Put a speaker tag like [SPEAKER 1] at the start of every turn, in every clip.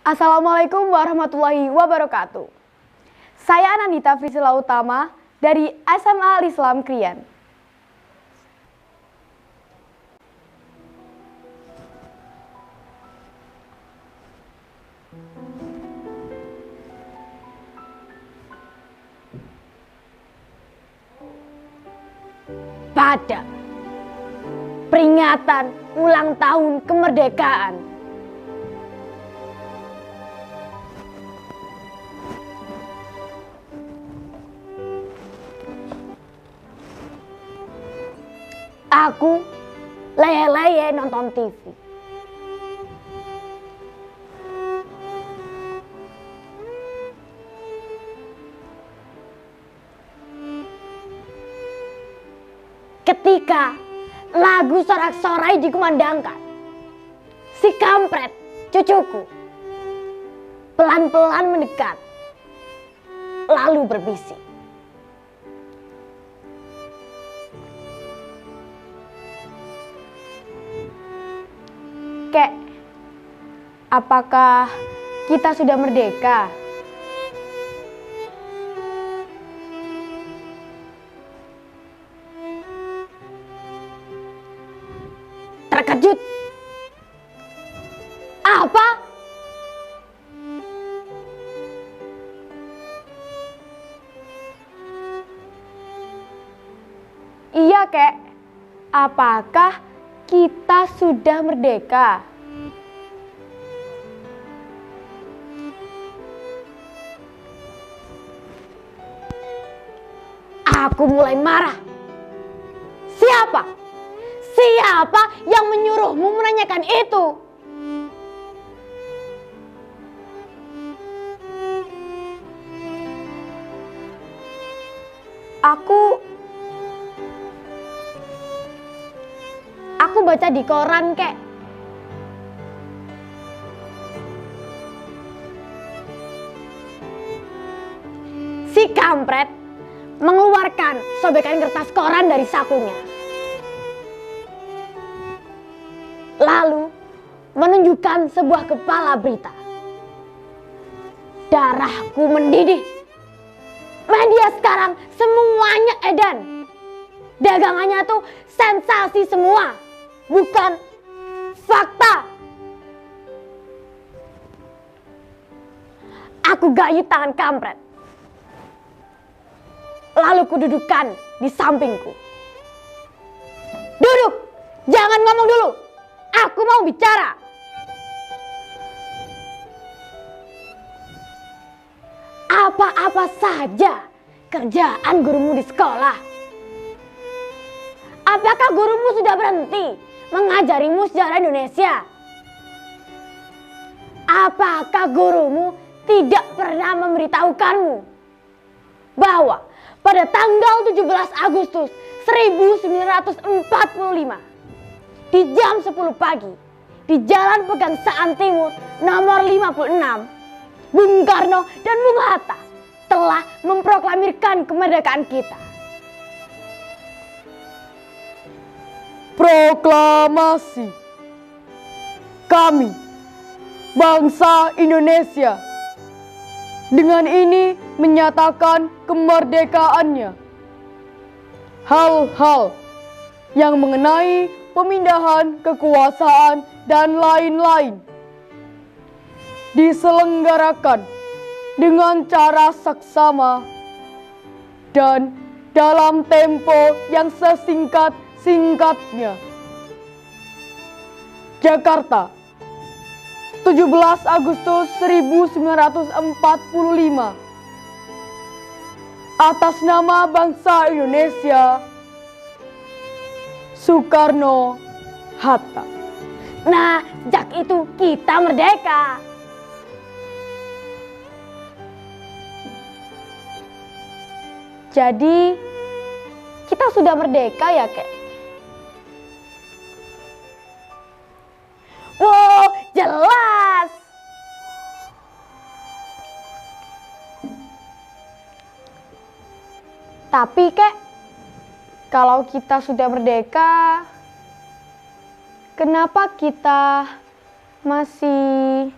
[SPEAKER 1] Assalamualaikum warahmatullahi wabarakatuh. Saya Anandita Frisila Utama dari SMA Al-Islam Krian. Pada peringatan ulang tahun kemerdekaan, aku leye-leye nonton TV. Ketika lagu sorak-sorai dikumandangkan, si kampret, cucuku, pelan-pelan mendekat, lalu berbisik. Kek, apakah kita sudah merdeka? Terkejut. Apa? Iya, Kek. Apakah kita sudah merdeka? Aku mulai marah. Siapa yang menyuruhmu menanyakan itu? Aku baca di koran, Kek. Si kampret mengeluarkan sobekan kertas koran dari sakunya. Lalu menunjukkan sebuah kepala berita. Darahku mendidih. Media sekarang semuanya edan. Dagangannya tuh sensasi semua, bukan fakta. Aku gayut tangan kampret. Lalu kududukan di sampingku. Duduk, jangan ngomong dulu. Aku mau bicara. Apa-apa saja kerjaan gurumu di sekolah. Apakah gurumu sudah berhenti mengajarimu sejarah Indonesia? Apakah gurumu tidak pernah memberitahukanmu bahwa pada tanggal 17 Agustus 1945 di jam 10 pagi di Jalan Pegangsaan Timur nomor 56, Bung Karno dan Bung Hatta telah memproklamirkan kemerdekaan kita.
[SPEAKER 2] Proklamasi. Kami, bangsa Indonesia, dengan ini menyatakan kemerdekaannya. Hal-hal yang mengenai pemindahan kekuasaan dan lain-lain diselenggarakan dengan cara saksama dan dalam tempo yang sesingkat-singkatnya. Jakarta, 17 Agustus 1945. Atas nama bangsa Indonesia, Soekarno Hatta.
[SPEAKER 1] Nah, sejak itu kita merdeka. Jadi, kita sudah merdeka ya, Kek? Wow, jelas. Tapi, Kek, kalau kita sudah merdeka, kenapa kita masih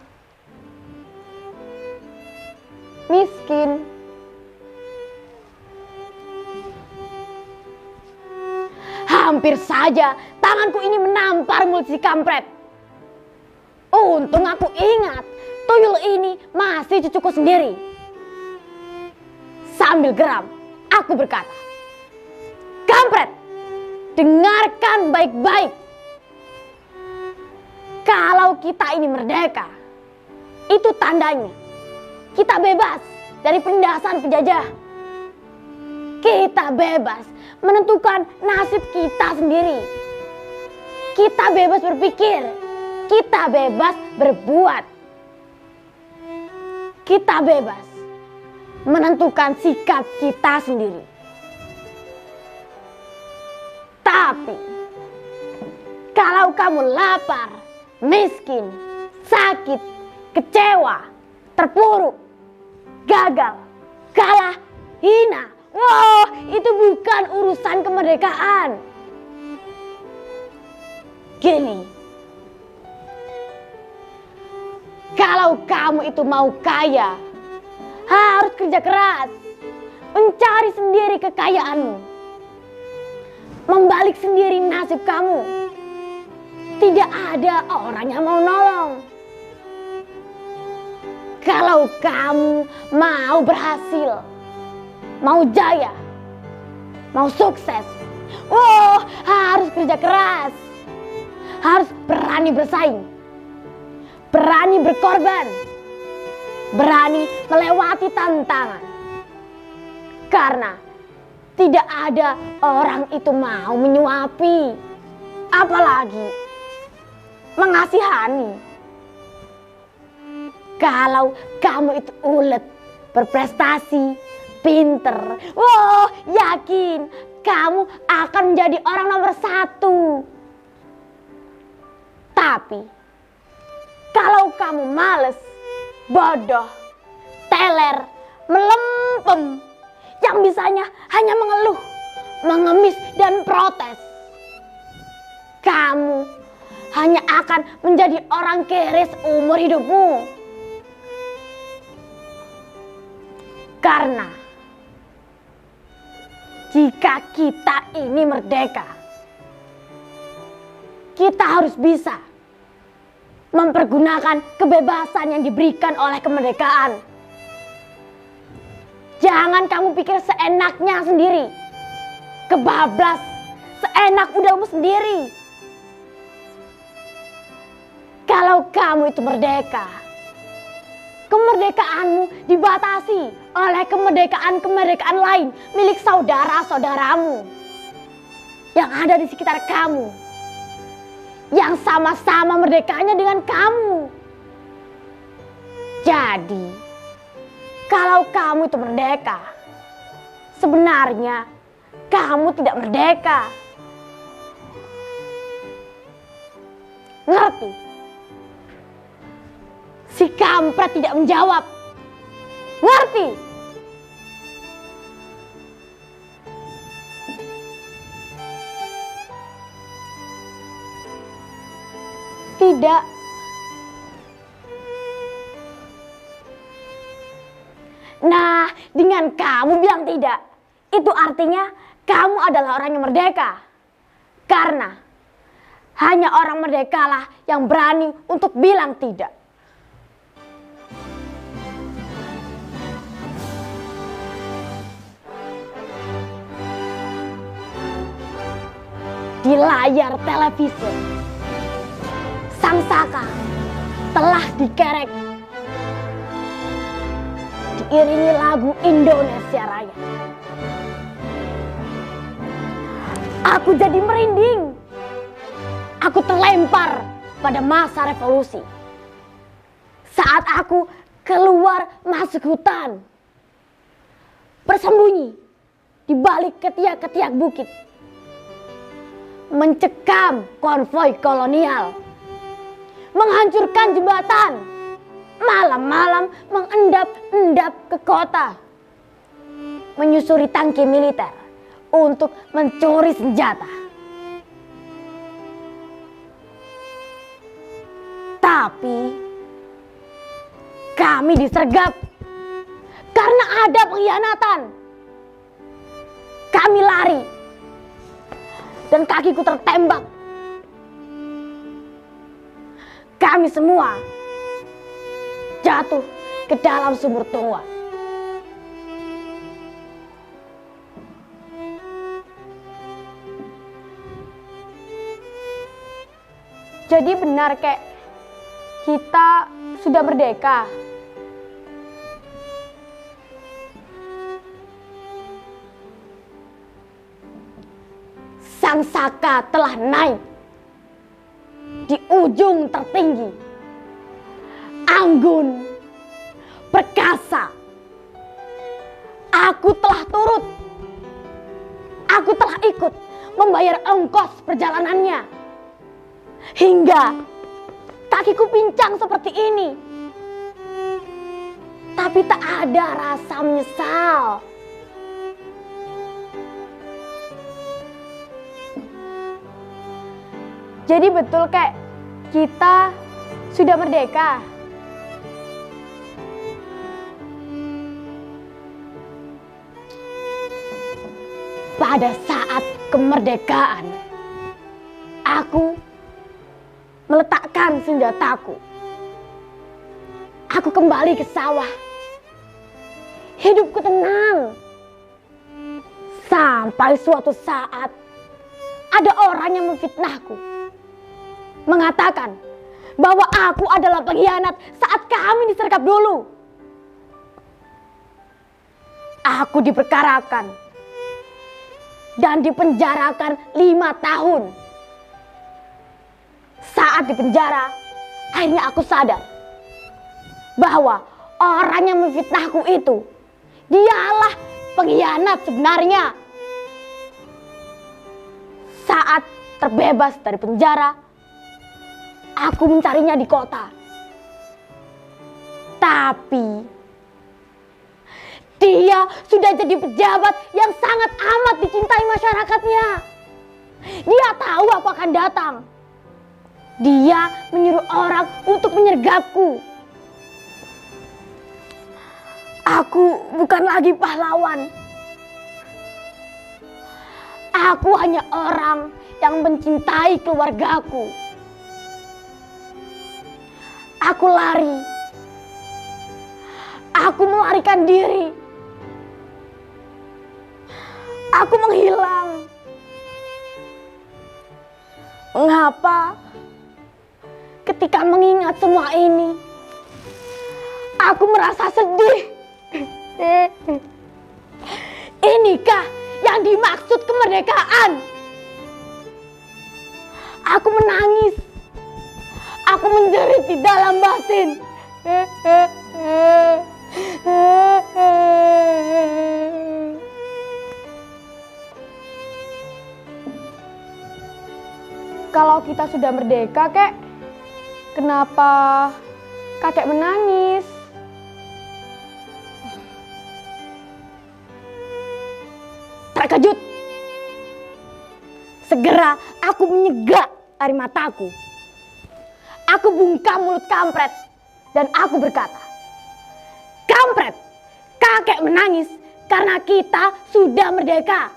[SPEAKER 1] miskin. Hampir saja tanganku ini menampar mulut si kampret. Untung aku ingat, tuyul ini masih cucuku sendiri. Sambil geram, aku berkata, "Kampret, dengarkan baik-baik. Kalau kita ini merdeka, itu tandanya kita bebas dari penindasan penjajah. Kita bebas menentukan nasib kita sendiri. Kita bebas berpikir, kita bebas berbuat. Kita bebas menentukan sikap kita sendiri. Tapi kalau kamu lapar, miskin, sakit, kecewa, terpuruk, gagal, kalah, hina, wow, itu bukan urusan kemerdekaan. Gini, kalau kamu itu mau kaya, harus kerja keras, mencari sendiri kekayaanmu, membalik sendiri nasib kamu. Tidak ada orang yang mau nolong. Kalau kamu mau berhasil, mau jaya, mau sukses, harus kerja keras, harus berani bersaing, berani berkorban, berani melewati tantangan. Karena tidak ada orang itu mau menyuapi, apalagi mengasihani. Kalau kamu itu ulet, berprestasi, pinter, yakin kamu akan menjadi orang nomor 1. Tapi kalau kamu males, bodoh, teler, melempem, yang bisanya hanya mengeluh, mengemis, dan protes, kamu hanya akan menjadi orang kere seumur hidupmu. Karena jika kita ini merdeka, kita harus bisa mempergunakan kebebasan yang diberikan oleh kemerdekaan. Jangan kamu pikir seenaknya sendiri, kebablas seenak udahmu sendiri. Kalau kamu itu merdeka, kemerdekaanmu dibatasi oleh kemerdekaan-kemerdekaan lain milik saudara-saudaramu yang ada di sekitar kamu, yang sama-sama merdekanya dengan kamu. Jadi, kalau kamu itu merdeka, sebenarnya kamu tidak merdeka. Ngerti? Si kampret tidak menjawab. Ngerti? Tidak. Nah, dengan kamu bilang tidak, itu artinya kamu adalah orang yang merdeka. Karena hanya orang merdekalah yang berani untuk bilang tidak. Di layar televisi, sang saka telah dikerek, diiringi lagu Indonesia Raya. Aku jadi merinding. Aku terlempar pada masa revolusi. Saat aku keluar masuk hutan, bersembunyi di balik ketiak-ketiak bukit, mencekam konvoi kolonial, menghancurkan jembatan, malam-malam mengendap-endap ke kota, menyusuri tangki militer untuk mencuri senjata. Tapi kami disergap, ada pengkhianatan. Kami lari dan kakiku tertembak. Kami semua jatuh ke dalam sumur tua. Jadi benar kek, kita sudah merdeka. Sang Saka telah naik di ujung tertinggi, anggun, perkasa. Aku telah turut, aku telah ikut membayar ongkos perjalanannya. Hingga kakiku pincang seperti ini. Tapi tak ada rasa menyesal. Jadi betul kek, kita sudah merdeka. Pada saat kemerdekaan, aku meletakkan senjataku. Aku kembali ke sawah. Hidupku tenang. Sampai suatu saat ada orang yang memfitnahku, mengatakan bahwa aku adalah pengkhianat saat kami disergap dulu. Aku diperkarakan dan dipenjarakan 5 tahun. Saat di penjara, akhirnya aku sadar bahwa orang yang memfitnahku itu dialah pengkhianat sebenarnya. Saat terbebas dari penjara, aku mencarinya di kota. Tapi dia sudah jadi pejabat yang sangat amat dicintai masyarakatnya. Dia tahu apa akan datang. Dia menyuruh orang untuk menyergapku. Aku bukan lagi pahlawan. Aku hanya orang yang mencintai keluargaku. Aku lari. Aku melarikan diri. Aku menghilang. Mengapa? Ketika mengingat semua ini, aku merasa sedih. Inikah yang dimaksud kemerdekaan? Aku menangis. Aku menjerit di dalam batin. Kalau kita sudah merdeka, kek, kenapa kakek menangis? Terkejut. Segera aku menyegak air mataku. Aku bungkam mulut kampret dan aku berkata, "Kampret, kakek menangis karena kita sudah merdeka."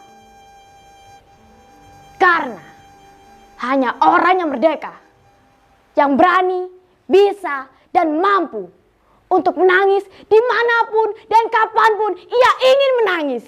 [SPEAKER 1] Karena hanya orang yang merdeka yang berani, bisa, dan mampu untuk menangis dimanapun dan kapanpun ia ingin menangis.